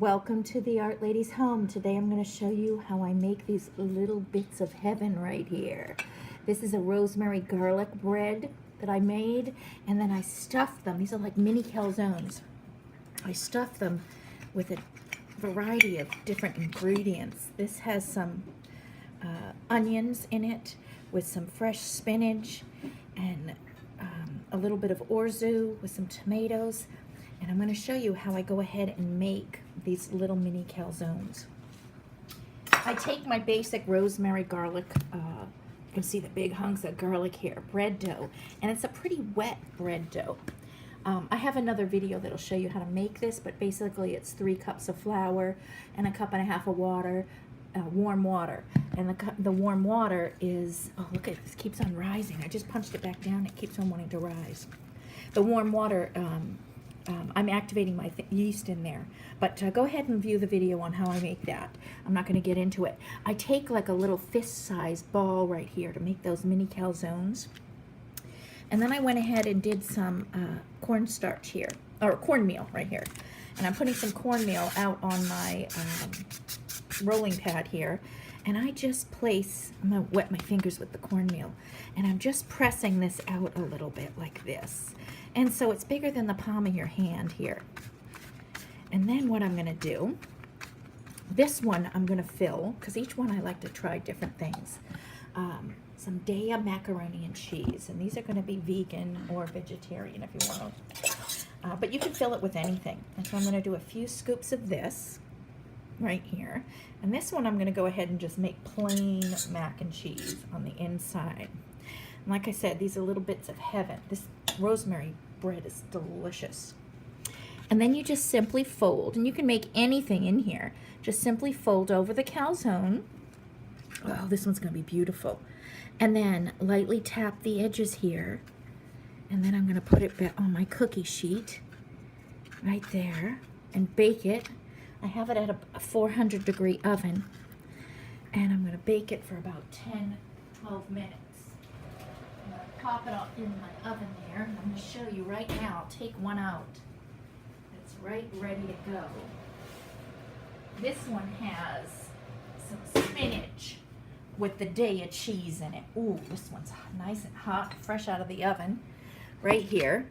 Welcome to the Art Lady's home. Today I'm going to show you how I make these little bits of heaven right here. This is a rosemary garlic bread that I made, and then I stuffed them. These are like mini calzones. I stuffed them with a variety of different ingredients. This has some onions in it with some fresh spinach and a little bit of orzo with some tomatoes. And I'm going to show you how I go ahead and make these little mini calzones. I take my basic rosemary garlic, you can see the big hunks of garlic here, bread dough, and it's a pretty wet bread dough. I have another video that'll show you how to make this, but basically it's 3 cups of flour and 1.5 cups of water, warm water. And the warm water is, oh look at this, keeps on rising. I just punched it back down, it keeps on wanting to rise. The warm water, I'm activating my yeast in there, but go ahead and view the video on how I make that. I'm not going to get into it. I take like a little fist-sized ball right here to make those mini calzones, and then I went ahead and did some cornstarch here, or cornmeal right here, and I'm putting some cornmeal out on my rolling pad here, and I just place, I'm going to wet my fingers with the cornmeal, and I'm just pressing this out a little bit like this. And so it's bigger than the palm of your hand here. And then what I'm going to do, this one I'm going to fill, because each one I like to try different things. Some Daya macaroni and cheese. And these are going to be vegan or vegetarian if you want to. But you can fill it with anything. And so I'm going to do a few scoops of this right here. And this one I'm going to go ahead and just make plain mac and cheese on the inside. And like I said, these are little bits of heaven. This rosemary bread is delicious. And then you just simply fold, and you can make anything in here. Just simply fold over the calzone. Oh, this one's going to be beautiful. And then lightly tap the edges here. And then I'm going to put it back on my cookie sheet right there and bake it. I have it at a 400-degree oven. And I'm going to bake it for about 10-12 minutes. Pop it in my oven there, and I'm going to show you right now. I'll take one out. It's right ready to go. This one has some spinach with the Daya cheese in it. Ooh, this one's nice and hot, fresh out of the oven, right here.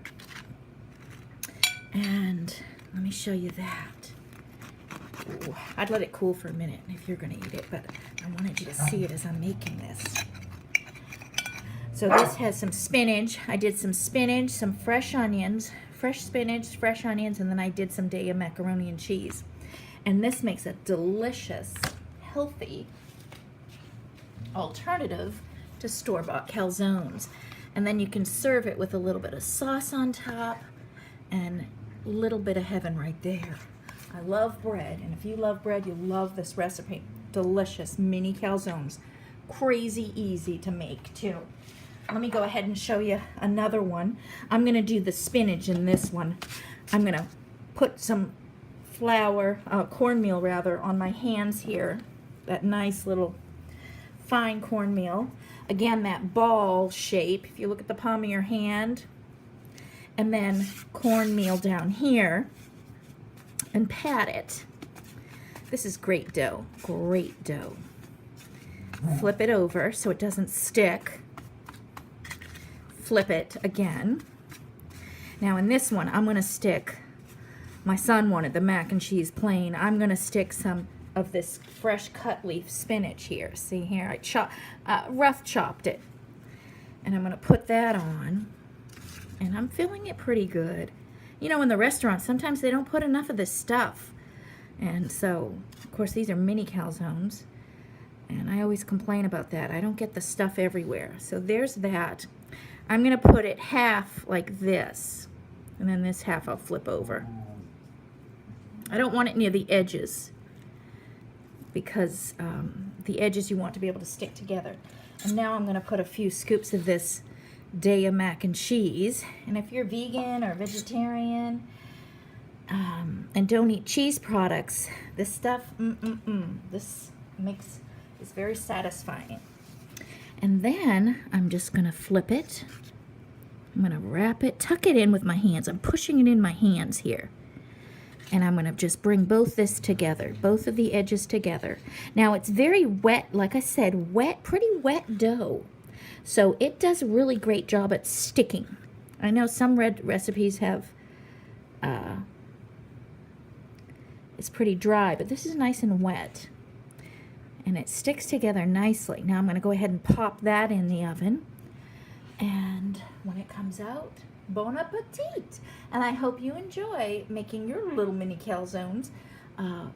And let me show you that. Ooh, I'd let it cool for a minute if you're going to eat it, but I wanted you to see it as I'm making this. So this has some spinach. I did some spinach, some fresh onions, fresh spinach, fresh onions, and then I did some Daya macaroni and cheese. And this makes a delicious, healthy alternative to store-bought calzones. And then you can serve it with a little bit of sauce on top and a little bit of heaven right there. I love bread, and if you love bread, you'll love this recipe. Delicious mini calzones. Crazy easy to make, too. Let me go ahead and show you another one. I'm going to do the spinach in this one. I'm going to put some flour, cornmeal rather, on my hands here. That nice little fine cornmeal. Again, that ball shape, if you look at the palm of your hand. And then cornmeal down here. And pat it. This is great dough. Great dough. Flip it over so it doesn't stick. Flip it again. Now in this one, I'm going to stick, my son wanted the mac and cheese plain. I'm going to stick some of this fresh cut leaf spinach here. See here, I rough chopped it. And I'm going to put that on. And I'm filling it pretty good. You know, in the restaurant, sometimes they don't put enough of this stuff. And so, of course, these are mini calzones. And I always complain about that. I don't get the stuff everywhere. So there's that. I'm going to put it half like this. And then this half I'll flip over. I don't want it near the edges, because the edges you want to be able to stick together. And now I'm going to put a few scoops of this Daya mac and cheese. And if you're vegan or vegetarian and don't eat cheese products, this stuff, this is very satisfying. And then I'm just going to flip it. I'm going to wrap it, tuck it in with my hands. I'm pushing it in my hands here. And I'm going to just bring both this together, both of the edges together. Now it's very wet, like I said, wet, pretty wet dough. So it does a really great job at sticking. I know some red recipes have, it's pretty dry, but this is nice and wet. And it sticks together nicely. Now I'm going to go ahead and pop that in the oven. And when it comes out, bon appetit. And I hope you enjoy making your little mini calzones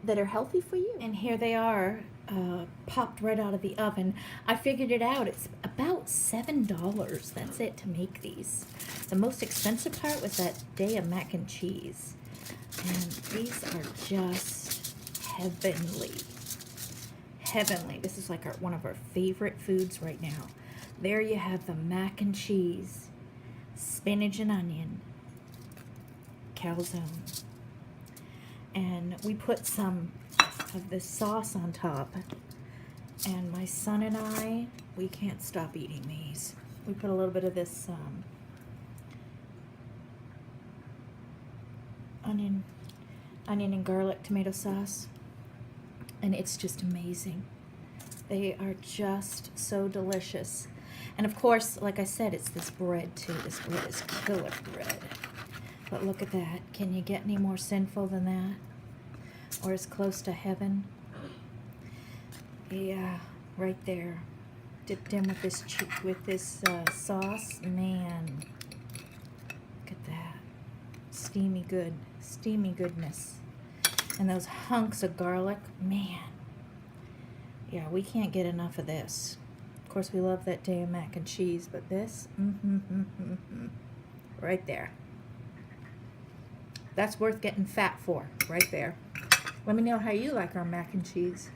that are healthy for you. And here they are, popped right out of the oven. I figured it out. It's about $7. That's it to make these. The most expensive part was that day of mac and cheese. And these are just heavenly. Heavenly. This is like one of our favorite foods right now. There you have the mac and cheese, spinach and onion, calzone. And we put some of this sauce on top. And my son and I, we can't stop eating these. We put a little bit of this onion and garlic tomato sauce. And it's just amazing. They are just so delicious. And of course, like I said, it's this bread too. This bread is killer bread. But look at that. Can you get any more sinful than that? Or as close to heaven? Yeah, right there. Dipped in with this sauce. Man, look at that. Steamy goodness. And those hunks of garlic, man. Yeah, we can't get enough of this. Of course, we love that day of mac and cheese, but this, right there. That's worth getting fat for, right there. Let me know how you like our mac and cheese.